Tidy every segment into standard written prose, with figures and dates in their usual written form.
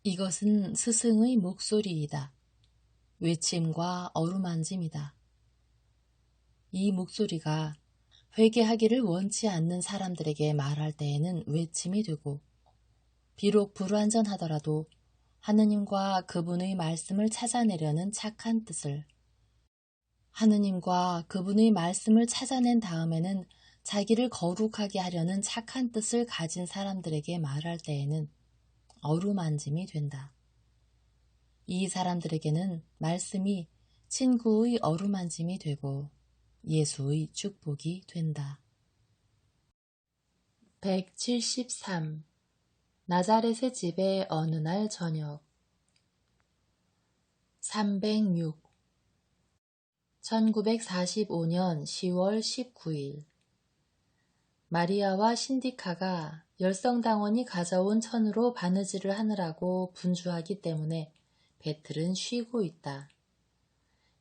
이것은 스승의 목소리이다. 외침과 어루만짐이다. 이 목소리가 회개하기를 원치 않는 사람들에게 말할 때에는 외침이 되고, 비록 불완전하더라도 하느님과 그분의 말씀을 찾아내려는 착한 뜻을, 하느님과 그분의 말씀을 찾아낸 다음에는 자기를 거룩하게 하려는 착한 뜻을 가진 사람들에게 말할 때에는 어루만짐이 된다. 이 사람들에게는 말씀이 친구의 어루만짐이 되고 예수의 축복이 된다. 173. 나자렛의 집에 어느 날 저녁. 306. 1945년 10월 19일 마리아와 신디카가 열성당원이 가져온 천으로 바느질을 하느라고 분주하기 때문에 배틀은 쉬고 있다.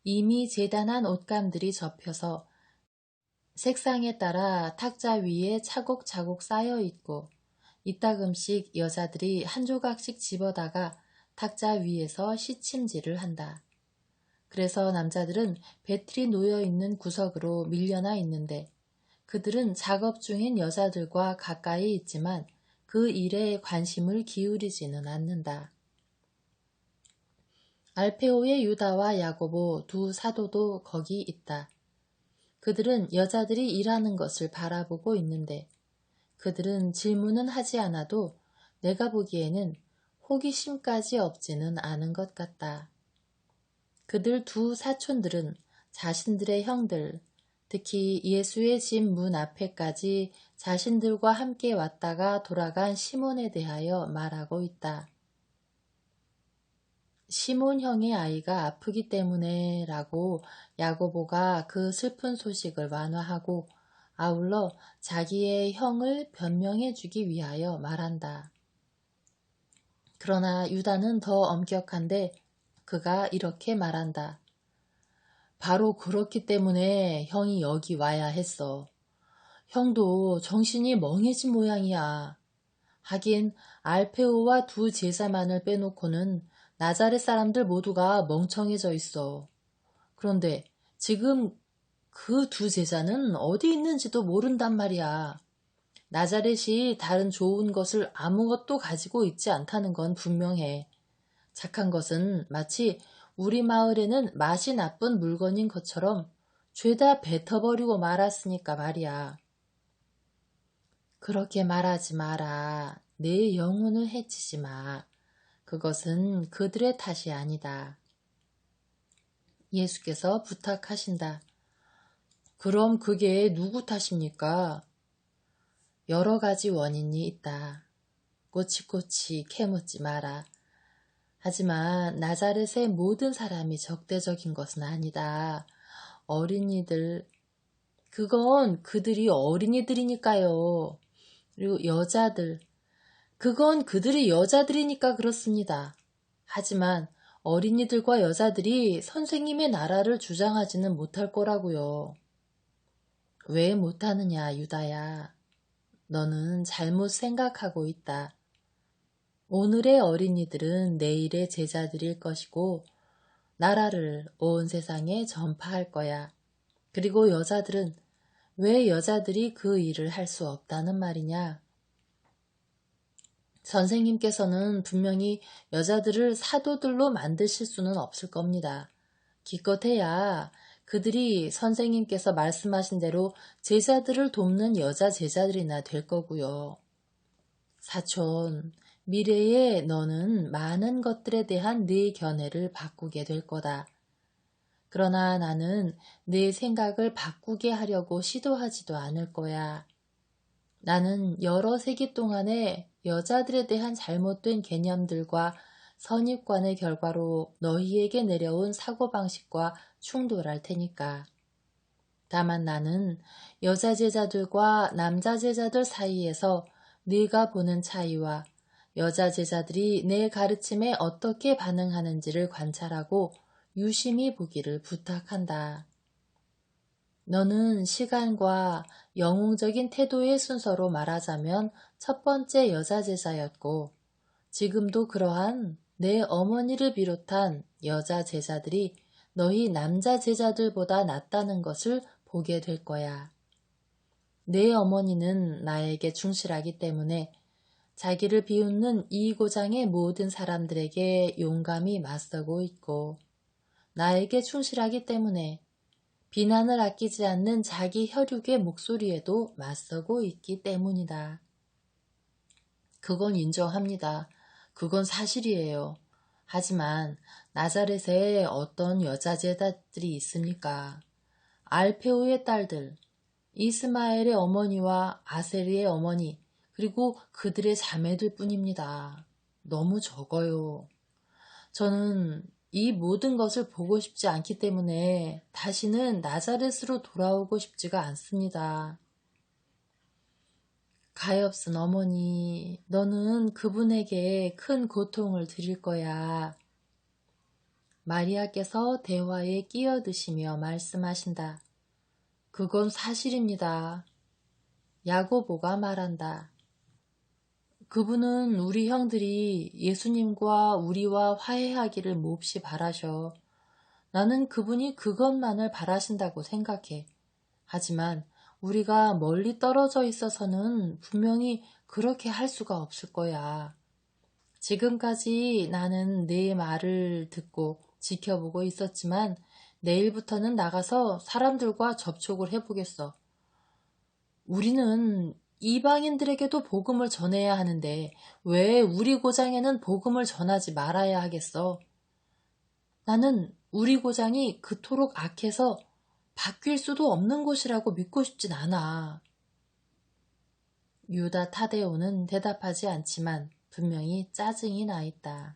이미 재단한 옷감들이 접혀서 색상에 따라 탁자 위에 차곡차곡 쌓여 있고, 이따금씩 여자들이 한 조각씩 집어다가 탁자 위에서 시침질을 한다. 그래서 남자들은 배틀이 놓여있는 구석으로 밀려나 있는데, 그들은 작업 중인 여자들과 가까이 있지만 그 일에 관심을 기울이지는 않는다. 알페오의 유다와 야고보 두 사도도 거기 있다. 그들은 여자들이 일하는 것을 바라보고 있는데, 그들은 질문은 하지 않아도 내가 보기에는 호기심까지 없지는 않은 것 같다. 그들 두 사촌들은 자신들의 형들, 특히 예수의 집 문 앞에까지 자신들과 함께 왔다가 돌아간 시몬에 대하여 말하고 있다. 시몬 형의 아이가 아프기 때문에 라고 야고보가 그 슬픈 소식을 완화하고 아울러 자기의 형을 변명해 주기 위하여 말한다. 그러나 유다는 더 엄격한데 그가 이렇게 말한다. 바로 그렇기 때문에 형이 여기 와야 했어. 형도 정신이 멍해진 모양이야. 하긴 알페오와 두 제자만을 빼놓고는 나자렛 사람들 모두가 멍청해져 있어. 그런데 지금 그 두 제자는 어디 있는지도 모른단 말이야. 나자렛이 다른 좋은 것을 아무것도 가지고 있지 않다는 건 분명해. 착한 것은 마치 우리 마을에는 맛이 나쁜 물건인 것처럼 죄다 뱉어버리고 말았으니까 말이야. 그렇게 말하지 마라. 내 영혼을 해치지 마. 그것은 그들의 탓이 아니다. 예수께서 부탁하신다. 그럼 그게 누구 탓입니까? 여러 가지 원인이 있다. 꼬치꼬치 캐묻지 마라. 하지만 나자렛의 모든 사람이 적대적인 것은 아니다. 어린이들, 그건 그들이 어린이들이니까요. 그리고 여자들, 그건 그들이 여자들이니까 그렇습니다. 하지만 어린이들과 여자들이 선생님의 나라를 주장하지는 못할 거라고요. 왜 못하느냐, 유다야. 너는 잘못 생각하고 있다. 오늘의 어린이들은 내일의 제자들일 것이고 나라를 온 세상에 전파할 거야. 그리고 여자들은 왜 여자들이 그 일을 할 수 없다는 말이냐? 선생님께서는 분명히 여자들을 사도들로 만드실 수는 없을 겁니다. 기껏해야 그들이 선생님께서 말씀하신 대로 제자들을 돕는 여자 제자들이나 될 거고요. 사촌, 미래에 너는 많은 것들에 대한 네 견해를 바꾸게 될 거다. 그러나 나는 네 생각을 바꾸게 하려고 시도하지도 않을 거야. 나는 여러 세기 동안에 여자들에 대한 잘못된 개념들과 선입관의 결과로 너희에게 내려온 사고방식과 충돌할 테니까. 다만 나는 여자 제자들과 남자 제자들 사이에서 네가 보는 차이와 여자 제자들이 내 가르침에 어떻게 반응하는지를 관찰하고 유심히 보기를 부탁한다. 너는 시간과 영웅적인 태도의 순서로 말하자면 첫 번째 여자 제자였고 지금도 그러한 내 어머니를 비롯한 여자 제자들이 너희 남자 제자들보다 낫다는 것을 보게 될 거야. 내 어머니는 나에게 충실하기 때문에 자기를 비웃는 이 고장의 모든 사람들에게 용감히 맞서고 있고, 나에게 충실하기 때문에 비난을 아끼지 않는 자기 혈육의 목소리에도 맞서고 있기 때문이다. 그건 인정합니다. 그건 사실이에요. 하지만 나자렛에 어떤 여자 제자들이 있습니까? 알페오의 딸들, 이스마엘의 어머니와 아세리의 어머니, 그리고 그들의 자매들 뿐입니다. 너무 적어요. 저는 이 모든 것을 보고 싶지 않기 때문에 다시는 나자렛으로 돌아오고 싶지가 않습니다. 가엾은 어머니, 너는 그분에게 큰 고통을 드릴 거야. 마리아께서 대화에 끼어드시며 말씀하신다. 그건 사실입니다. 야고보가 말한다. 그분은 우리 형들이 예수님과 우리와 화해하기를 몹시 바라셔. 나는 그분이 그것만을 바라신다고 생각해. 하지만 우리가 멀리 떨어져 있어서는 분명히 그렇게 할 수가 없을 거야. 지금까지 나는 네 말을 듣고 지켜보고 있었지만 내일부터는 나가서 사람들과 접촉을 해보겠어. 우리는 이방인들에게도 복음을 전해야 하는데 왜 우리 고장에는 복음을 전하지 말아야 하겠어? 나는 우리 고장이 그토록 악해서 바뀔 수도 없는 곳이라고 믿고 싶진 않아. 유다 타데오는 대답하지 않지만 분명히 짜증이 나 있다.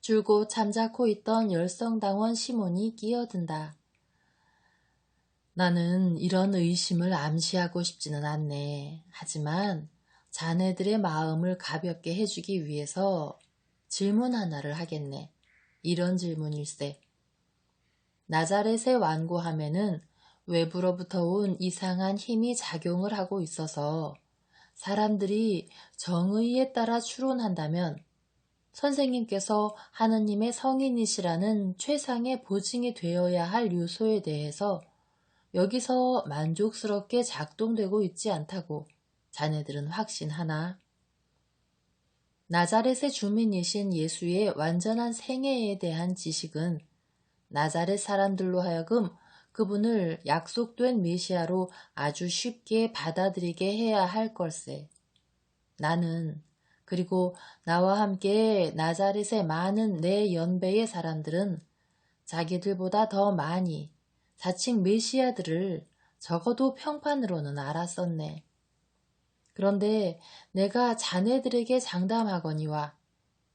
줄곧 잠자코 있던 열성당원 시몬이 끼어든다. 나는 이런 의심을 암시하고 싶지는 않네. 하지만 자네들의 마음을 가볍게 해주기 위해서 질문 하나를 하겠네. 이런 질문일세. 나자렛에 완고함에는 외부로부터 온 이상한 힘이 작용을 하고 있어서 사람들이 정의에 따라 추론한다면 선생님께서 하느님의 성인이시라는 최상의 보증이 되어야 할 요소에 대해서 여기서 만족스럽게 작동되고 있지 않다고 자네들은 확신하나? 나자렛의 주민이신 예수의 완전한 생애에 대한 지식은 나자렛 사람들로 하여금 그분을 약속된 메시아로 아주 쉽게 받아들이게 해야 할 걸세. 나는, 그리고 나와 함께 나자렛의 많은 내 연배의 사람들은 자기들보다 더 많이 자칭 메시아들을 적어도 평판으로는 알았었네. 그런데 내가 자네들에게 장담하거니와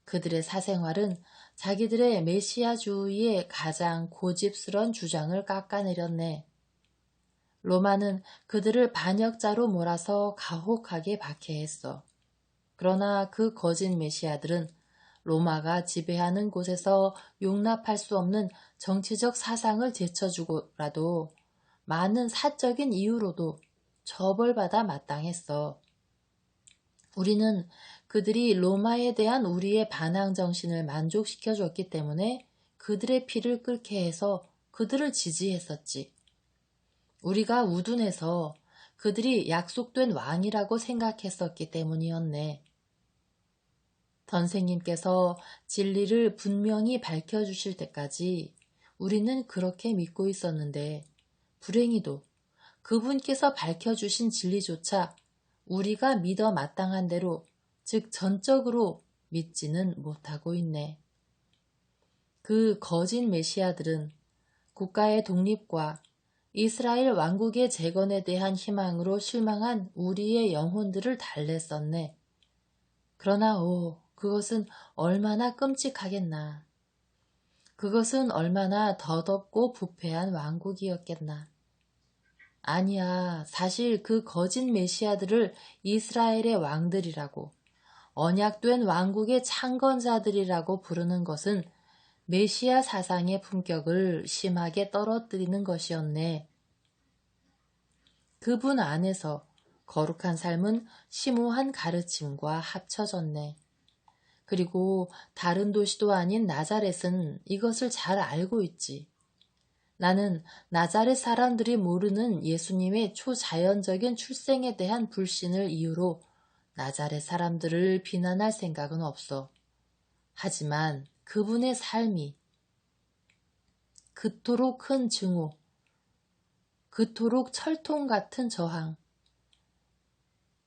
그들의 사생활은 자기들의 메시아주의의 가장 고집스런 주장을 깎아내렸네. 로마는 그들을 반역자로 몰아서 가혹하게 박해했어. 그러나 그 거짓 메시아들은 로마가 지배하는 곳에서 용납할 수 없는 정치적 사상을 제쳐주고라도 많은 사적인 이유로도 처벌받아 마땅했어. 우리는 그들이 로마에 대한 우리의 반항 정신을 만족시켜줬기 때문에 그들의 피를 끓게 해서 그들을 지지했었지. 우리가 우둔해서 그들이 약속된 왕이라고 생각했었기 때문이었네. 선생님께서 진리를 분명히 밝혀주실 때까지 우리는 그렇게 믿고 있었는데 불행히도 그분께서 밝혀주신 진리조차 우리가 믿어 마땅한 대로, 즉 전적으로 믿지는 못하고 있네. 그 거짓 메시아들은 국가의 독립과 이스라엘 왕국의 재건에 대한 희망으로 실망한 우리의 영혼들을 달랬었네. 그러나 그것은 얼마나 끔찍하겠나. 그것은 얼마나 더덥고 부패한 왕국이었겠나. 아니야, 사실 그 거짓 메시아들을 이스라엘의 왕들이라고, 언약된 왕국의 창건자들이라고 부르는 것은 메시아 사상의 품격을 심하게 떨어뜨리는 것이었네. 그분 안에서 거룩한 삶은 심오한 가르침과 합쳐졌네. 그리고 다른 도시도 아닌 나자렛은 이것을 잘 알고 있지. 나는 나자렛 사람들이 모르는 예수님의 초자연적인 출생에 대한 불신을 이유로 나자렛 사람들을 비난할 생각은 없어. 하지만 그분의 삶이 그토록 큰 증오, 그토록 철통 같은 저항,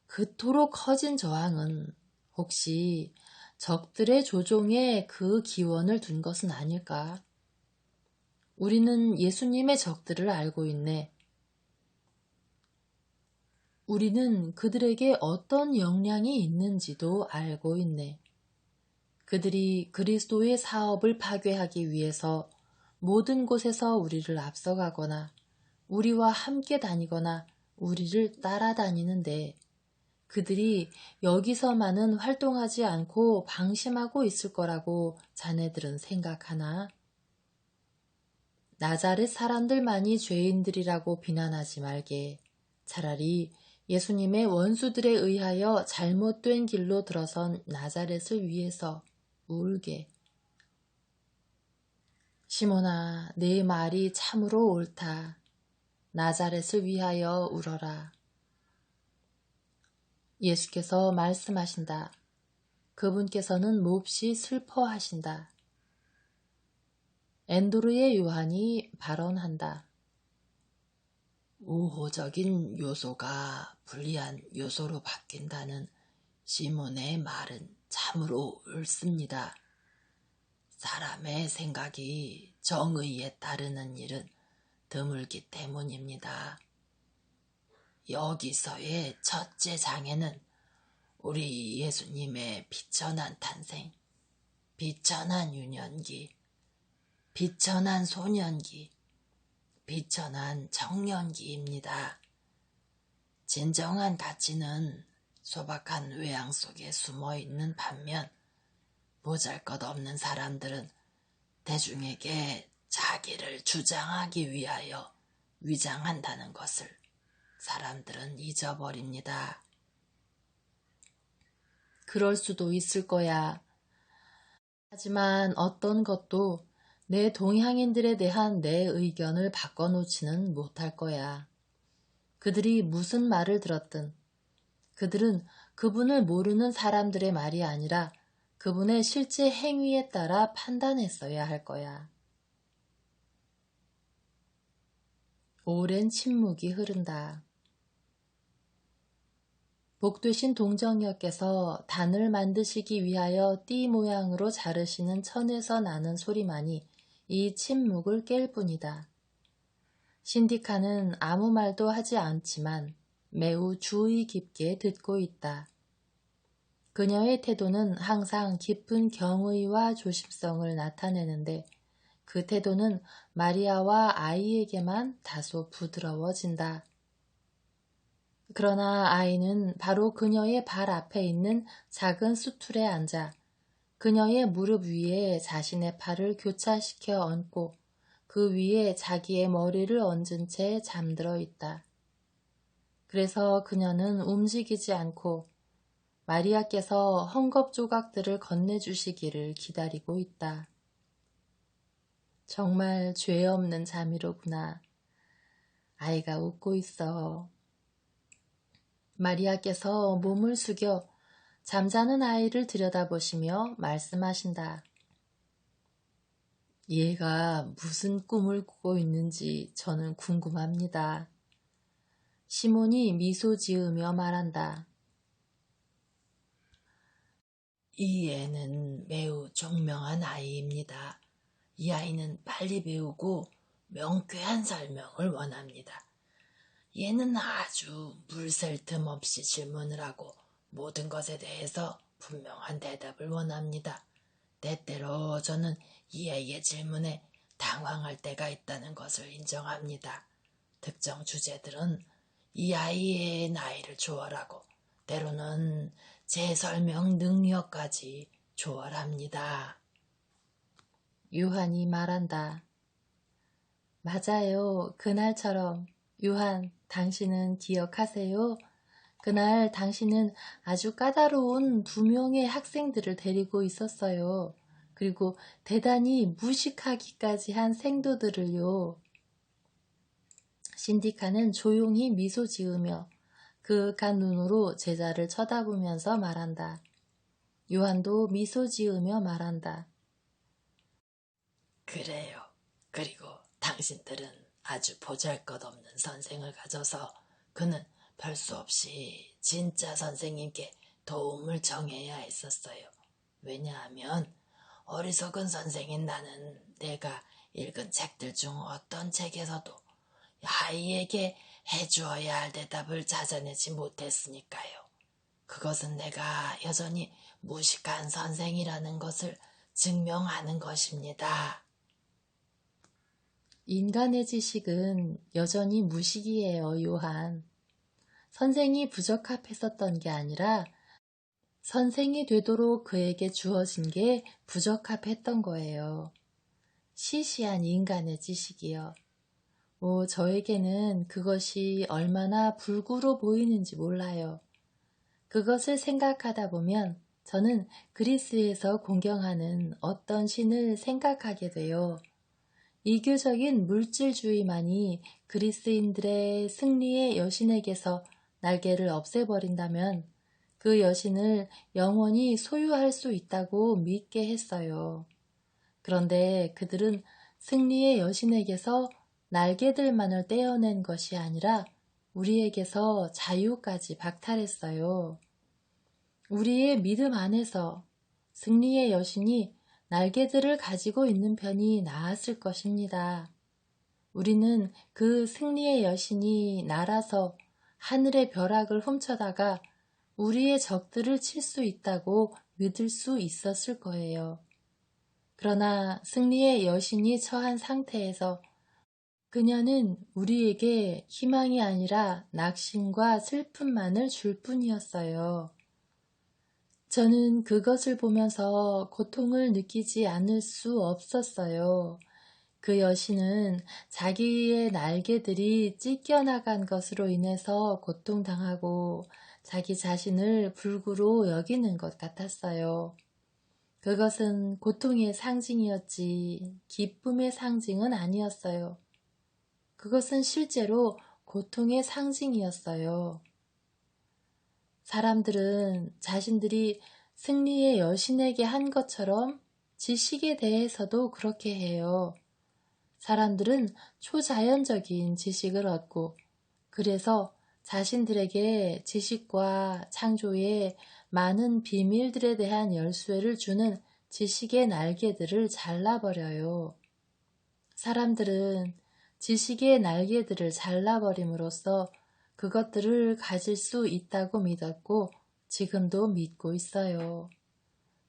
그토록 커진 저항은 혹시 적들의 조종에 그 기원을 둔 것은 아닐까? 우리는 예수님의 적들을 알고 있네. 우리는 그들에게 어떤 역량이 있는지도 알고 있네. 그들이 그리스도의 사업을 파괴하기 위해서 모든 곳에서 우리를 앞서가거나 우리와 함께 다니거나 우리를 따라다니는데 그들이 여기서만은 활동하지 않고 방심하고 있을 거라고 자네들은 생각하나? 나자렛 사람들만이 죄인들이라고 비난하지 말게. 차라리 예수님의 원수들에 의하여 잘못된 길로 들어선 나자렛을 위해서 울게. 시몬아, 내 말이 참으로 옳다. 나자렛을 위하여 울어라. 예수께서 말씀하신다. 그분께서는 몹시 슬퍼하신다. 엔도르의 요한이 발언한다. 우호적인 요소가 불리한 요소로 바뀐다는 시몬의 말은 참으로 옳습니다. 사람의 생각이 정의에 따르는 일은 드물기 때문입니다. 여기서의 첫째 장애는 우리 예수님의 비천한 탄생, 비천한 유년기, 비천한 소년기, 비천한 청년기입니다. 진정한 가치는 소박한 외양 속에 숨어있는 반면 보잘것없는 사람들은 대중에게 자기를 주장하기 위하여 위장한다는 것을 사람들은 잊어버립니다. 그럴 수도 있을 거야. 하지만 어떤 것도 내 동향인들에 대한 내 의견을 바꿔놓지는 못할 거야. 그들이 무슨 말을 들었든 그들은 그분을 모르는 사람들의 말이 아니라 그분의 실제 행위에 따라 판단했어야 할 거야. 오랜 침묵이 흐른다. 복되신 동정녀께서 단을 만드시기 위하여 띠 모양으로 자르시는 천에서 나는 소리만이 이 침묵을 깰 뿐이다. 신디카는 아무 말도 하지 않지만 매우 주의 깊게 듣고 있다. 그녀의 태도는 항상 깊은 경의와 조심성을 나타내는데 그 태도는 마리아와 아이에게만 다소 부드러워진다. 그러나 아이는 바로 그녀의 발 앞에 있는 작은 수툴에 앉아 그녀의 무릎 위에 자신의 팔을 교차시켜 얹고 그 위에 자기의 머리를 얹은 채 잠들어 있다. 그래서 그녀는 움직이지 않고 마리아께서 헝겊 조각들을 건네주시기를 기다리고 있다. 정말 죄 없는 잠이로구나. 아이가 웃고 있어. 마리아께서 몸을 숙여 잠자는 아이를 들여다보시며 말씀하신다. 얘가 무슨 꿈을 꾸고 있는지 저는 궁금합니다. 시몬이 미소 지으며 말한다. 이 애는 매우 총명한 아이입니다. 이 아이는 빨리 배우고 명쾌한 설명을 원합니다. 얘는 아주 물샐 틈 없이 질문을 하고 모든 것에 대해서 분명한 대답을 원합니다. 때때로 저는 이 아이의 질문에 당황할 때가 있다는 것을 인정합니다. 특정 주제들은 이 아이의 나이를 초월하고 때로는 제 설명 능력까지 초월합니다. 유한이 말한다. 맞아요. 그날처럼. 유한, 당신은 기억하세요? 그날 당신은 아주 까다로운 2명의 학생들을 데리고 있었어요. 그리고 대단히 무식하기까지 한 생도들을요. 신디카는 조용히 미소 지으며 그윽한 눈으로 제자를 쳐다보면서 말한다. 요한도 미소 지으며 말한다. 그래요. 그리고 당신들은 아주 보잘것없는 선생을 가져서 그는 별 수 없이 진짜 선생님께 도움을 청해야 했었어요. 왜냐하면 어리석은 선생인 나는 내가 읽은 책들 중 어떤 책에서도 아이에게 해주어야 할 대답을 찾아내지 못했으니까요. 그것은 내가 여전히 무식한 선생이라는 것을 증명하는 것입니다. 인간의 지식은 여전히 무식이에요, 요한. 선생이 부적합했었던 게 아니라 선생이 되도록 그에게 주어진 게 부적합했던 거예요. 시시한 인간의 지식이요. 저에게는 그것이 얼마나 불구로 보이는지 몰라요. 그것을 생각하다 보면 저는 그리스에서 공경하는 어떤 신을 생각하게 돼요. 이교적인 물질주의만이 그리스인들의 승리의 여신에게서 날개를 없애버린다면 그 여신을 영원히 소유할 수 있다고 믿게 했어요. 그런데 그들은 승리의 여신에게서 날개들만을 떼어낸 것이 아니라 우리에게서 자유까지 박탈했어요. 우리의 믿음 안에서 승리의 여신이 날개들을 가지고 있는 편이 나았을 것입니다. 우리는 그 승리의 여신이 날아서 하늘의 벼락을 훔쳐다가 우리의 적들을 칠 수 있다고 믿을 수 있었을 거예요. 그러나 승리의 여신이 처한 상태에서 그녀는 우리에게 희망이 아니라 낙심과 슬픔만을 줄 뿐이었어요. 저는 그것을 보면서 고통을 느끼지 않을 수 없었어요. 그 여신은 자기의 날개들이 찢겨나간 것으로 인해서 고통당하고 자기 자신을 불구로 여기는 것 같았어요. 그것은 고통의 상징이었지 기쁨의 상징은 아니었어요. 그것은 실제로 고통의 상징이었어요. 사람들은 자신들이 승리의 여신에게 한 것처럼 지식에 대해서도 그렇게 해요. 사람들은 초자연적인 지식을 얻고 그래서 자신들에게 지식과 창조의 많은 비밀들에 대한 열쇠를 주는 지식의 날개들을 잘라버려요. 사람들은 지식의 날개들을 잘라버림으로써 그것들을 가질 수 있다고 믿었고 지금도 믿고 있어요.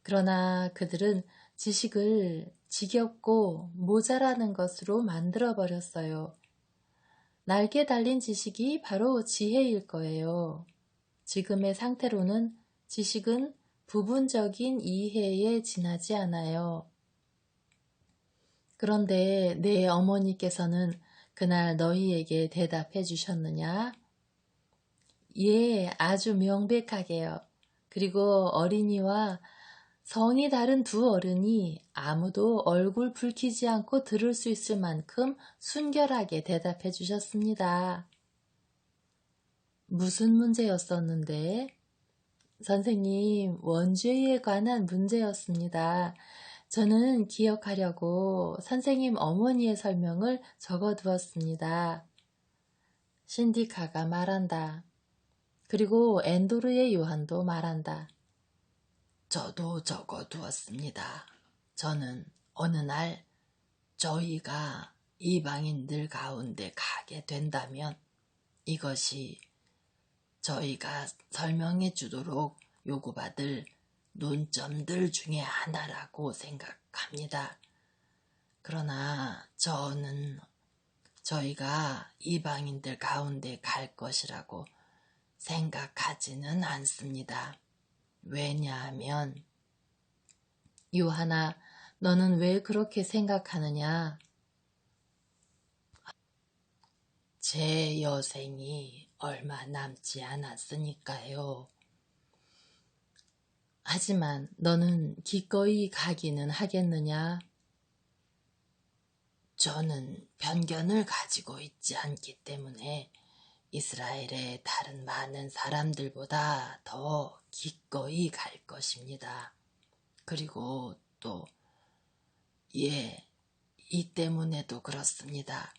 그러나 그들은 지식을 지겹고 모자라는 것으로 만들어버렸어요. 날개 달린 지식이 바로 지혜일 거예요. 지금의 상태로는 지식은 부분적인 이해에 지나지 않아요. 그런데 내 어머니께서는 그날 너희에게 대답해 주셨느냐? 예, 아주 명백하게요. 그리고 어린이와 성이 다른 두 어른이 아무도 얼굴 붉히지 않고 들을 수 있을 만큼 순결하게 대답해 주셨습니다. 무슨 문제였었는데? 선생님, 원죄에 관한 문제였습니다. 저는 기억하려고 선생님 어머니의 설명을 적어두었습니다. 신디카가 말한다. 그리고 엔도르의 요한도 말한다. 저도 적어두었습니다. 저는 어느 날 저희가 이방인들 가운데 가게 된다면 이것이 저희가 설명해 주도록 요구받을 논점들 중에 하나라고 생각합니다. 그러나 저는 저희가 이방인들 가운데 갈 것이라고 생각하지는 않습니다. 왜냐하면 요하나, 너는 왜 그렇게 생각하느냐? 제 여생이 얼마 남지 않았으니까요. 하지만 너는 기꺼이 가기는 하겠느냐? 저는 편견을 가지고 있지 않기 때문에 이스라엘의 다른 많은 사람들보다 더 기꺼이 갈 것입니다. 그리고 또, 이 때문에도 그렇습니다.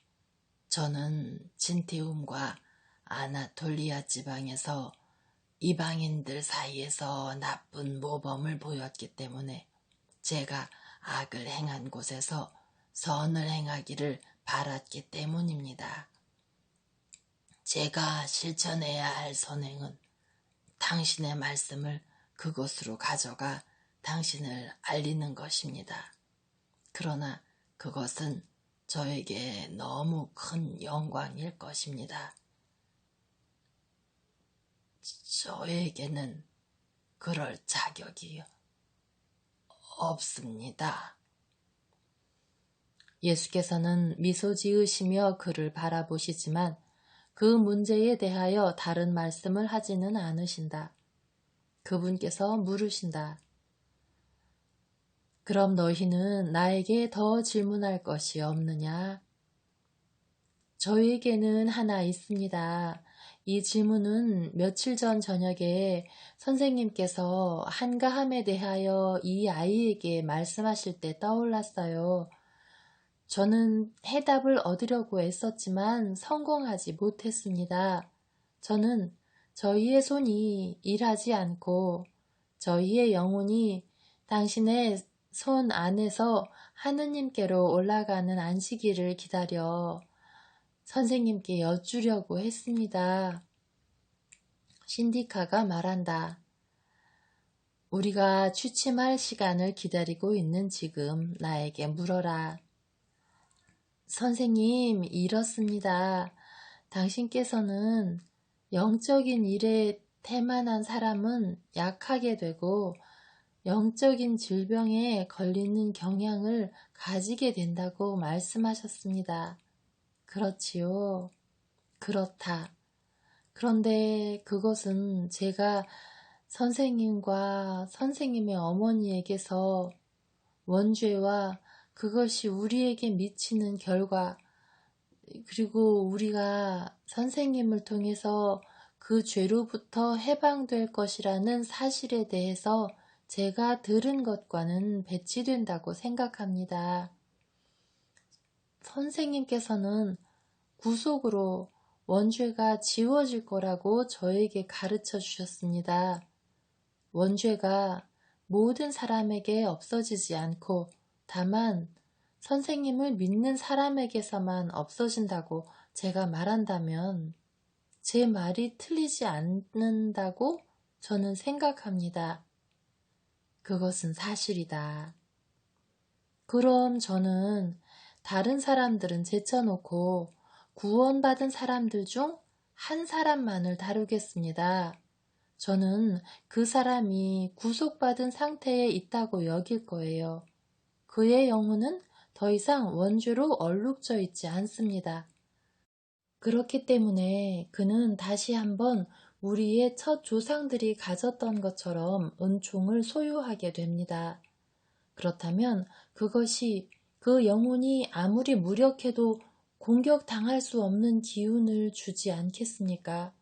저는 진티움과 아나톨리아 지방에서 이방인들 사이에서 나쁜 모범을 보였기 때문에 제가 악을 행한 곳에서 선을 행하기를 바랐기 때문입니다. 제가 실천해야 할 선행은 당신의 말씀을 그곳으로 가져가 당신을 알리는 것입니다. 그러나 그것은 저에게 너무 큰 영광일 것입니다. 저에게는 그럴 자격이 없습니다. 예수께서는 미소 지으시며 그를 바라보시지만 그 문제에 대하여 다른 말씀을 하지는 않으신다. 그분께서 물으신다. 그럼 너희는 나에게 더 질문할 것이 없느냐? 저에게는 하나 있습니다. 이 질문은 며칠 전 저녁에 선생님께서 한가함에 대하여 이 아이에게 말씀하실 때 떠올랐어요. 저는 해답을 얻으려고 애썼지만 성공하지 못했습니다. 저는 저희의 손이 일하지 않고 저희의 영혼이 당신의 손 안에서 하느님께로 올라가는 안식일을 기다려 선생님께 여쭈려고 했습니다. 신디카가 말한다. 우리가 취침할 시간을 기다리고 있는 지금 나에게 물어라. 선생님, 이렇습니다. 당신께서는 영적인 일에 태만한 사람은 약하게 되고 영적인 질병에 걸리는 경향을 가지게 된다고 말씀하셨습니다. 그렇지요. 그렇다. 그런데 그것은 제가 선생님과 선생님의 어머니에게서 원죄와 그것이 우리에게 미치는 결과, 그리고 우리가 선생님을 통해서 그 죄로부터 해방될 것이라는 사실에 대해서 제가 들은 것과는 배치된다고 생각합니다. 선생님께서는 구속으로 원죄가 지워질 거라고 저에게 가르쳐 주셨습니다. 원죄가 모든 사람에게 없어지지 않고 다만 선생님을 믿는 사람에게서만 없어진다고 제가 말한다면 제 말이 틀리지 않는다고 저는 생각합니다. 그것은 사실이다. 그럼 저는 다른 사람들은 제쳐놓고 구원받은 사람들 중 한 사람만을 다루겠습니다. 저는 그 사람이 구속받은 상태에 있다고 여길 거예요. 그의 영혼은 더 이상 원죄로 얼룩져 있지 않습니다. 그렇기 때문에 그는 다시 한번 우리의 첫 조상들이 가졌던 것처럼 은총을 소유하게 됩니다. 그렇다면 그것이 그 영혼이 아무리 무력해도 공격당할 수 없는 기운을 주지 않겠습니까?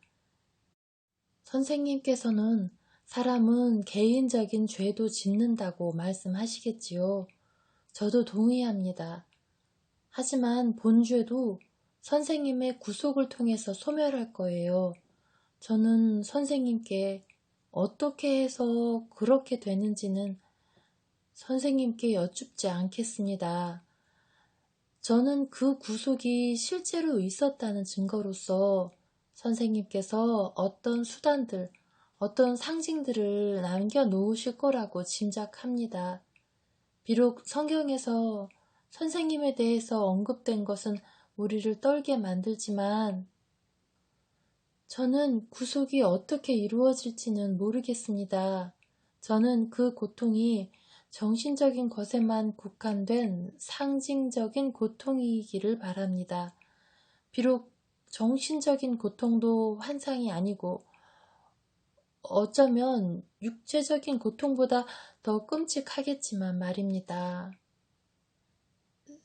선생님께서는 사람은 개인적인 죄도 짓는다고 말씀하시겠지요. 저도 동의합니다. 하지만 본죄도 선생님의 구속을 통해서 소멸할 거예요. 저는 선생님께 어떻게 해서 그렇게 되는지는 선생님께 여쭙지 않겠습니다. 저는 그 구속이 실제로 있었다는 증거로서 선생님께서 어떤 수단들, 어떤 상징들을 남겨놓으실 거라고 짐작합니다. 비록 성경에서 선생님에 대해서 언급된 것은 우리를 떨게 만들지만 저는 구속이 어떻게 이루어질지는 모르겠습니다. 저는 그 고통이 정신적인 것에만 국한된 상징적인 고통이기를 바랍니다. 비록 정신적인 고통도 환상이 아니고 어쩌면 육체적인 고통보다 더 끔찍하겠지만 말입니다.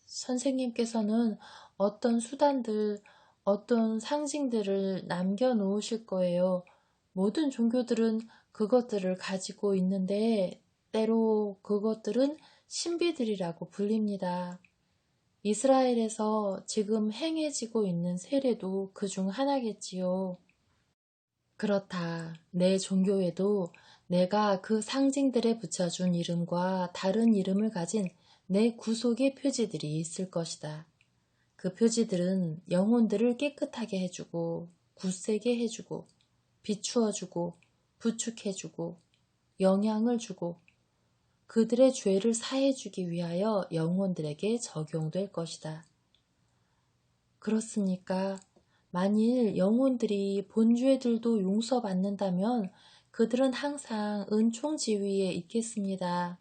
선생님께서는 어떤 수단들, 어떤 상징들을 남겨놓으실 거예요. 모든 종교들은 그것들을 가지고 있는데 때로 그것들은 신비들이라고 불립니다. 이스라엘에서 지금 행해지고 있는 세례도 그중 하나겠지요. 그렇다. 내 종교에도 내가 그 상징들에 붙여준 이름과 다른 이름을 가진 내 구속의 표지들이 있을 것이다. 그 표지들은 영혼들을 깨끗하게 해주고, 굳세게 해주고, 비추어주고, 부축해주고, 영향을 주고, 그들의 죄를 사해주기 위하여 영혼들에게 적용될 것이다. 그렇습니까? 만일 영혼들이 본죄들도 용서받는다면 그들은 항상 은총 지위에 있겠습니다.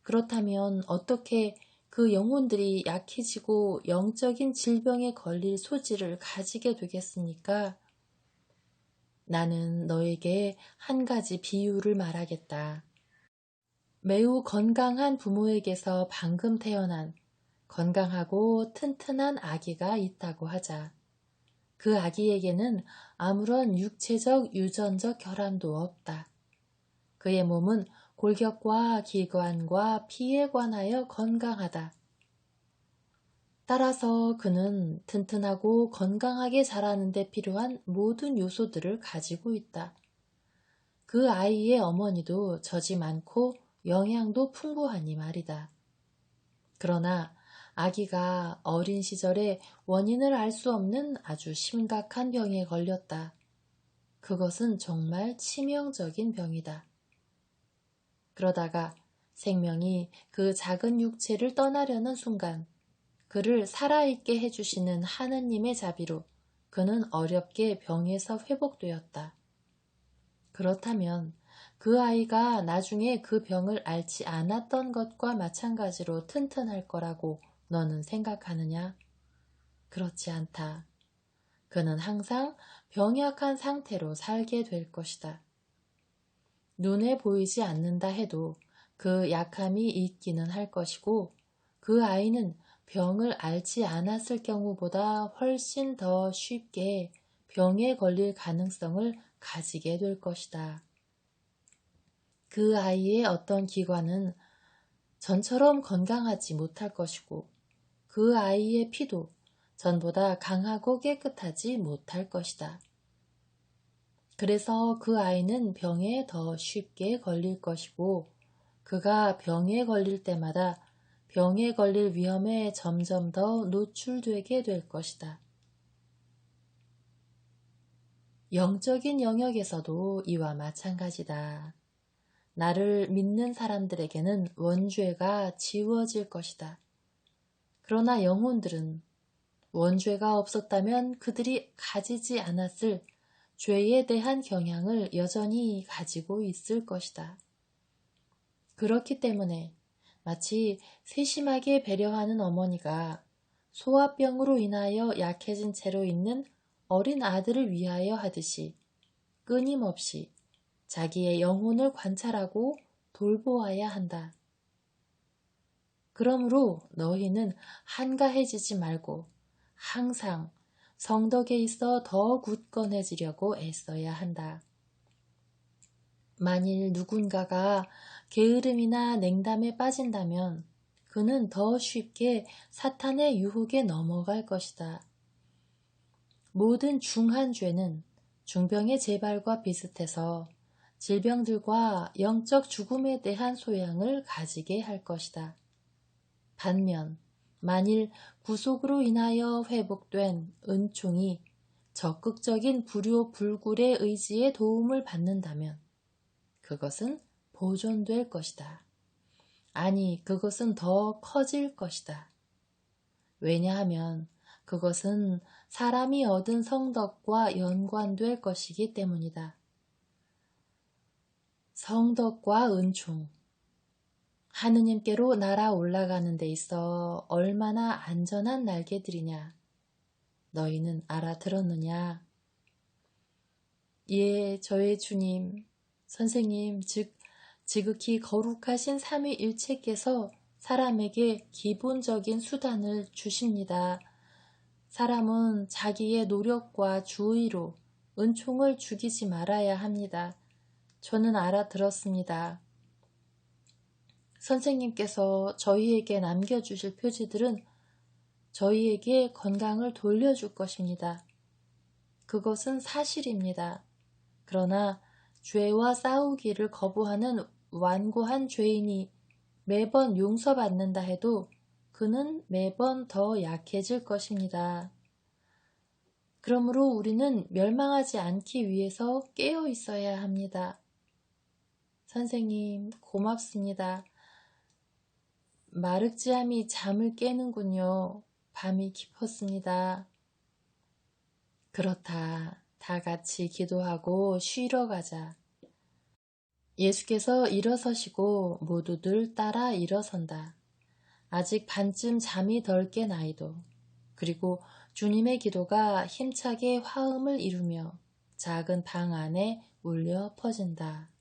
그렇다면 어떻게 그 영혼들이 약해지고 영적인 질병에 걸릴 소지를 가지게 되겠습니까? 나는 너에게 한 가지 비유를 말하겠다. 매우 건강한 부모에게서 방금 태어난 건강하고 튼튼한 아기가 있다고 하자. 그 아기에게는 아무런 육체적 유전적 결함도 없다. 그의 몸은 골격과 기관과 피에 관하여 건강하다. 따라서 그는 튼튼하고 건강하게 자라는 데 필요한 모든 요소들을 가지고 있다. 그 아이의 어머니도 젖이 많고 영양도 풍부하니 말이다. 그러나 아기가 어린 시절에 원인을 알 수 없는 아주 심각한 병에 걸렸다. 그것은 정말 치명적인 병이다. 그러다가 생명이 그 작은 육체를 떠나려는 순간 그를 살아있게 해주시는 하느님의 자비로 그는 어렵게 병에서 회복되었다. 그렇다면 그 아이가 나중에 그 병을 앓지 않았던 것과 마찬가지로 튼튼할 거라고 너는 생각하느냐? 그렇지 않다. 그는 항상 병약한 상태로 살게 될 것이다. 눈에 보이지 않는다 해도 그 약함이 있기는 할 것이고 그 아이는 병을 앓지 않았을 경우보다 훨씬 더 쉽게 병에 걸릴 가능성을 가지게 될 것이다. 그 아이의 어떤 기관은 전처럼 건강하지 못할 것이고 그 아이의 피도 전보다 강하고 깨끗하지 못할 것이다. 그래서 그 아이는 병에 더 쉽게 걸릴 것이고 그가 병에 걸릴 때마다 병에 걸릴 위험에 점점 더 노출되게 될 것이다. 영적인 영역에서도 이와 마찬가지다. 나를 믿는 사람들에게는 원죄가 지워질 것이다. 그러나 영혼들은 원죄가 없었다면 그들이 가지지 않았을 죄에 대한 경향을 여전히 가지고 있을 것이다. 그렇기 때문에 마치 세심하게 배려하는 어머니가 소아병으로 인하여 약해진 채로 있는 어린 아들을 위하여 하듯이 끊임없이 자기의 영혼을 관찰하고 돌보아야 한다. 그러므로 너희는 한가해지지 말고 항상 성덕에 있어 더 굳건해지려고 애써야 한다. 만일 누군가가 게으름이나 냉담에 빠진다면 그는 더 쉽게 사탄의 유혹에 넘어갈 것이다. 모든 중한 죄는 중병의 재발과 비슷해서 질병들과 영적 죽음에 대한 소양을 가지게 할 것이다. 반면 만일 구속으로 인하여 회복된 은총이 적극적인 불효불굴의 의지에 도움을 받는다면 그것은 보존될 것이다. 아니, 그것은 더 커질 것이다. 왜냐하면 그것은 사람이 얻은 성덕과 연관될 것이기 때문이다. 성덕과 은총, 하느님께로 날아 올라가는 데 있어 얼마나 안전한 날개들이냐. 너희는 알아들었느냐? 예, 저의 주님, 선생님, 즉 지극히 거룩하신 삼위일체께서 사람에게 기본적인 수단을 주십니다. 사람은 자기의 노력과 주의로 은총을 죽이지 말아야 합니다. 저는 알아들었습니다. 선생님께서 저희에게 남겨주실 표지들은 저희에게 건강을 돌려줄 것입니다. 그것은 사실입니다. 그러나 죄와 싸우기를 거부하는 완고한 죄인이 매번 용서받는다 해도 그는 매번 더 약해질 것입니다. 그러므로 우리는 멸망하지 않기 위해서 깨어 있어야 합니다. 선생님, 고맙습니다. 마륵지암이 잠을 깨는군요. 밤이 깊었습니다. 그렇다. 다 같이 기도하고 쉬러 가자. 예수께서 일어서시고 모두들 따라 일어선다. 아직 반쯤 잠이 덜 깬 아이도, 그리고 주님의 기도가 힘차게 화음을 이루며 작은 방 안에 울려 퍼진다.